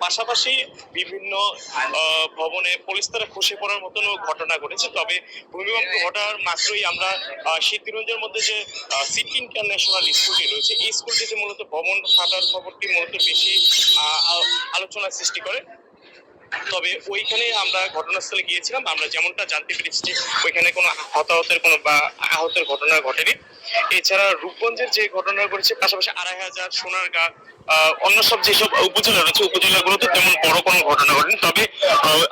পাশাপাশি বিভিন্ন ভবনে পলিস্তরা খসে পড়ার মতনও ঘটনা ঘটেছে। তবে ভূমিকম্প ঘটার মাত্রই আমরা সিদ্ধিরঞ্জের মধ্যে যে সিটি ইন্টারন্যাশনাল স্কুলটি রয়েছে, এই স্কুলটিতে মূলত ভবন ফাটার খবরটি মূলত বেশি আলোচনার সৃষ্টি করে। তবে ওইখানে আমরা ঘটনাস্থলে গিয়েছিলাম, আমরা যেমনটা জানতে পেরেছি যে ওইখানে কোনো হতাহতের কোনো বা আহতের ঘটনা ঘটেনি। এছাড়া রূপগঞ্জের যে ঘটনা ঘটেছে, পাশাপাশি ২৫০০ সোনারগাঁ অন্য সব যেসব উপজেলা রয়েছে, উপজেলাগুলোতে তেমন বড় কোনো ঘটনা ঘটেনি। তবে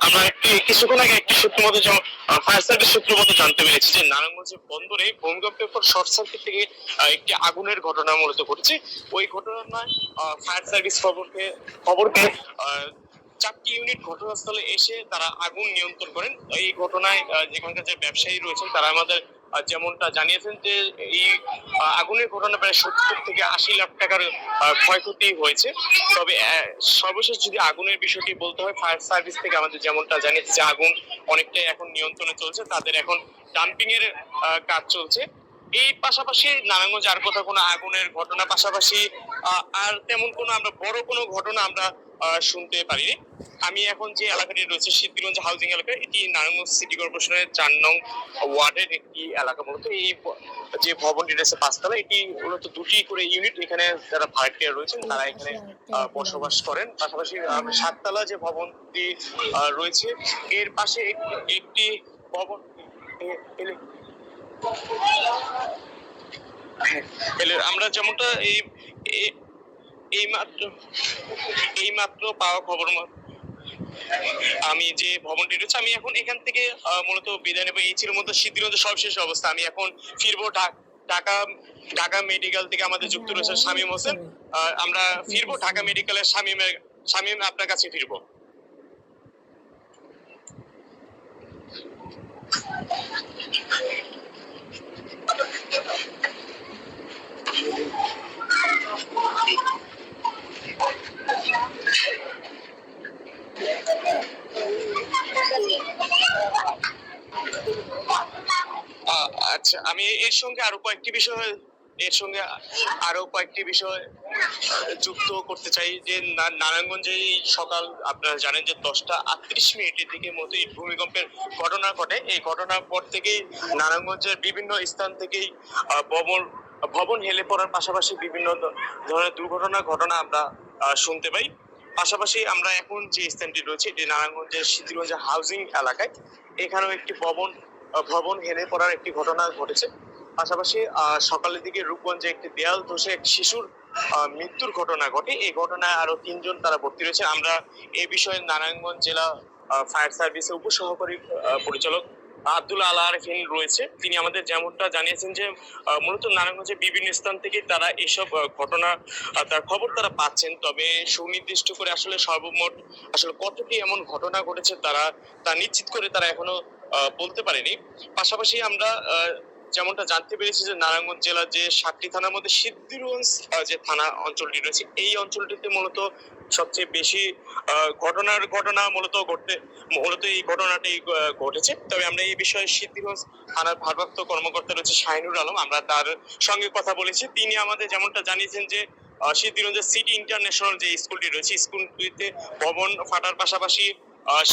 আমরা কিছুক্ষণ আগে একটি সূত্র মতো যেমন ফায়ার সার্ভিস সূত্র মতো জানতে পেরেছি যে নারায়ণগঞ্জের বন্দরে ভূমিকম্পের পর শর্ট সার্কিট থেকে একটি আগুনের ঘটনা মূলত ঘটেছে। ওই ঘটনায় ফায়ার সার্ভিস খবর পেয়ে ৪টি ইউনিট ঘটনাস্থলে এসে তারা আগুন নিয়ন্ত্রণ করেন। এই ঘটনায় যেখানকার যে ব্যবসায়ী রয়েছেন তারা আমাদের যেমনটা জানিয়েছেন যে এই আগুনের ঘটনা প্রায় ৭০ থেকে ৮০ লাখ টাকার ক্ষয়ক্ষতি হয়েছে। তবে সর্বশেষ যদি আগুনের বিষয়টি বলতে হয়, ফায়ার সার্ভিস থেকে আমাদের যেমনটা জানিয়েছে যে আগুন অনেকটাই এখন নিয়ন্ত্রণে চলছে, তাদের এখন ডাম্পিং এর কাজ চলছে। এই পাশাপাশি নারায়ণগঞ্জ আর কোথাও কোনো আগুনের ঘটনা পাশাপাশি আর তেমন কোনো আমরা বড় কোনো ঘটনা আমরা শুনতে পারিনি। আমি এখন যে এলাকাটি রয়েছে সিদ্ধিরঞ্জ হাউজিং এলাকা, এটি নারায়ণগঞ্জ সিটি কর্পোরেশনের ৪ নং ওয়ার্ডের একটি এলাকা। মূলত এই যে ভবনটি রয়েছে ৫ তলা, এটি মূলত ২টি করে ইউনিট। এখানে যারা ভাড়াটিয়া রয়েছেন তারা এখানে বসবাস করেন। পাশাপাশি ৭ তলা যে ভবনটি রয়েছে, এর পাশে একটি ভবন আমরা যেমনটা এই মাত্র পাওয়া খবর আমি যে ভবনটি রয়েছে, আমি এখন এখান থেকে মূলত বিদায় নেবো। এই ছিল মূলত সিদ্ধিরঞ্জের সর্বশেষ অবস্থা। আমি এখন ফিরবো ঢাকা মেডিকেল থেকে আমাদের যুক্ত রয়েছে শামীম হোসেন। আমরা ফিরবো ঢাকা মেডিকেলের শামীম আপনার কাছে ফিরবো। আচ্ছা, আমি এর সঙ্গে আরো কয়েকটি বিষয় যুক্ত করতে চাই যে নারায়ণগঞ্জে সকাল আপনারা জানেন যে ১০টা ৩৮ মিনিটের দিকে মতো এই ভূমিকম্পের ঘটনা ঘটে। এই ঘটনার পর থেকেই নারায়ণগঞ্জের বিভিন্ন স্থান থেকেই ভবন হেলে পড়ার পাশাপাশি বিভিন্ন ধরনের ঘটনা আমরা শুনতে পাই। পাশাপাশি আমরা এখন যে স্থানটি রয়েছে এটি নারায়ণগঞ্জের সিদ্ধিরঞ্জ হাউজিং এলাকায়। এখানেও একটি ভবন হেলে পড়ার একটি ঘটনা ঘটেছে। পাশাপাশি সকালের দিকে রূপগঞ্জে একটি দেয়াল ধসে এক শিশুর মৃত্যুর ঘটনা ঘটে। এই ঘটনায় আরো ৩ জন তারা ভর্তি রয়েছে। আমরা এই বিষয়ে নারায়ণগঞ্জ জেলা ফায়ার সার্ভিসের উপসহকারী পরিচালক আব্দুল আলা আরফিন রয়েছে, তিনি আমাদের যেমনটা জানিয়েছেন যে মূলত নারায়ণগঞ্জের বিভিন্ন স্থান থেকে তারা এসব ঘটনা তার খবর তারা পাচ্ছেন। তবে সুনির্দিষ্ট করে আসলে সর্বমোট আসলে কতটি এমন ঘটনা ঘটেছে তা নিশ্চিত করে তারা এখনো বলতে পারেনি। পাশাপাশি আমরা যেমনটা জানতে পেরেছি যে নারায়ণগঞ্জ জেলার যে ৭টি থানার মধ্যে সিদ্ধিরগঞ্জ যে থানা অঞ্চলটি রয়েছে, এই অঞ্চলটিতে মূলত সবচেয়ে বেশি ঘটনা মূলত এই ঘটনাটি ঘটেছে। তবে আমরা এই বিষয়ে সিদ্ধিরগঞ্জ থানার ভারপ্রাপ্ত কর্মকর্তা রয়েছে শাহিনুর আলম, আমরা তার সঙ্গে কথা বলেছি। তিনি আমাদের যেমনটা জানিয়েছেন যে সিদ্ধিরগঞ্জের সিটি ইন্টারন্যাশনাল যে স্কুলটি রয়েছে, স্কুলটিতে ভবন ফাটার পাশাপাশি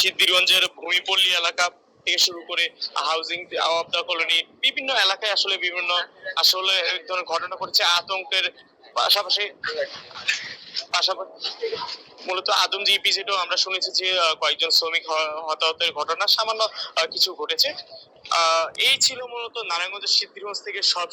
সিদ্ধিরগঞ্জের ভূমিপল্লী এলাকা থেকে শুরু করে হাউজিং আওয়াবদা কলোনি বিভিন্ন এলাকায় আসলে এক ধরনের ঘটনা ঘটেছে। আতঙ্কের পাশাপাশি মূলত আদমজি ইপিজেডও আমরা শুনেছি যে কয়েকজন শ্রমিক হতাহতের ঘটনা সামান্য কিছু ঘটেছে। এই ছিল মূলত নারায়ণগঞ্জের সিদ্ধিরগঞ্জ থেকে সব